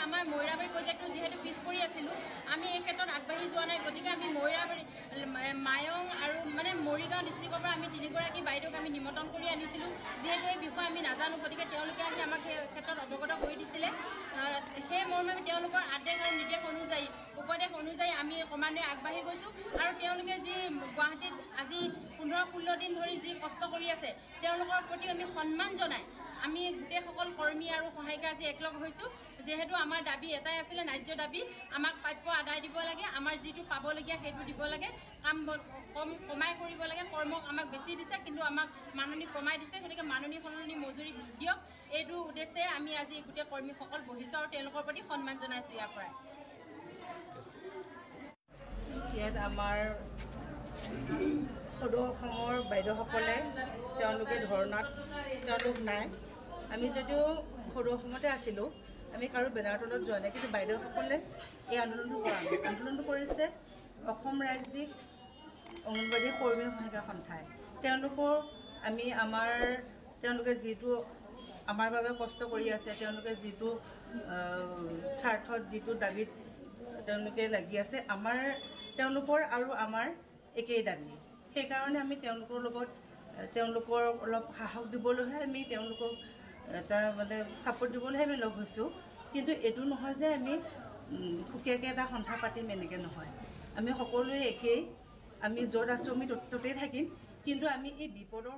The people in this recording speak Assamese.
আমাৰ মৈৰাবাৰী প্ৰজেক্টটো যিহেতু পিছ পৰি আছিলোঁ, আমি এই ক্ষেত্ৰত আগবাঢ়ি যোৱা নাই। গতিকে আমি মৈৰাবাৰী মায়ং আৰু মানে মৰিগাঁও ডিষ্ট্ৰিক্টৰ পৰা আমি 3গৰাকী বাইদেউক আমি নিমন্ত্ৰণ কৰি আনিছিলোঁ। যিহেতু এই বিষয়ে আমি নাজানো, গতিকে তেওঁলোকে আহি আমাক সেই ক্ষেত্ৰত অৱগত কৰি দিছিলে। সেই মৰ্মে তেওঁলোকৰ আদেশ আৰু নিৰ্দেশ অনুযায়ী, উপদেশ অনুযায়ী আমি ক্ৰমান্বয়ে আগবাঢ়ি গৈছোঁ। আৰু তেওঁলোকে যি গুৱাহাটীত আজি 15-16 দিন ধৰি যি কষ্ট কৰি আছে, তেওঁলোকৰ প্ৰতি আমি সন্মান জনাই আমি গোটেইসকল কৰ্মী আৰু সহায়িকা আজি একলগ হৈছোঁ। যিহেতু আমাৰ দাবী এটাই আছিলে, ন্যায্য দাবী, আমাক প্ৰাপ্য আদায় দিব লাগে, আমাৰ যিটো পাবলগীয়া সেইটো দিব লাগে, কাম কমাই কৰিব লাগে। কৰ্মক আমাক বেছি দিছে, কিন্তু আমাক মাননি কমাই দিছে। গতিকে মাননি সলনি মজুৰি দিয়ক, এইটো উদ্দেশ্যে আমি আজি গোটেই কৰ্মীসকল বহিছোঁ আৰু তেওঁলোকৰ প্ৰতি সন্মান জনাইছোঁ। ইয়াৰ পৰাই ইয়াত আমাৰ সদৌ অসমৰ বাইদেউসকলে তেওঁলোকে ধৰ্ণাত তেওঁলোক নাই। আমি যদিও সদৌ অসমতে আছিলোঁ, আমি কাৰো বেনাৰ তলত যোৱা নাই, কিন্তু বাইদেউসকলে এই আন্দোলনটো কৰিছে অসম ৰাজ্যিক অংগনবাদী কৰ্মী সহায়িকা সন্থাই। তেওঁলোকে যিটো আমাৰ বাবে কষ্ট কৰি আছে, তেওঁলোকে যিটো স্বাৰ্থত যিটো দাবীত তেওঁলোকে লাগি আছে, তেওঁলোকৰ আৰু আমাৰ একেই দাবী। সেইকাৰণে আমি তেওঁলোকৰ অলপ সাহস দিবলৈহে আমি তেওঁলোকক এটা মানে ছাপোৰ্ট দিবলৈহে আমি লগ হৈছোঁ। কিন্তু এইটো নহয় যে আমি সুকীয়াকৈ এটা সন্থা পাতিম, এনেকৈ নহয়। আমি সকলোৱে একেই, আমি য'ত আছোঁ আমি ত'তেই থাকিম। কিন্তু আমি এই বিপদৰ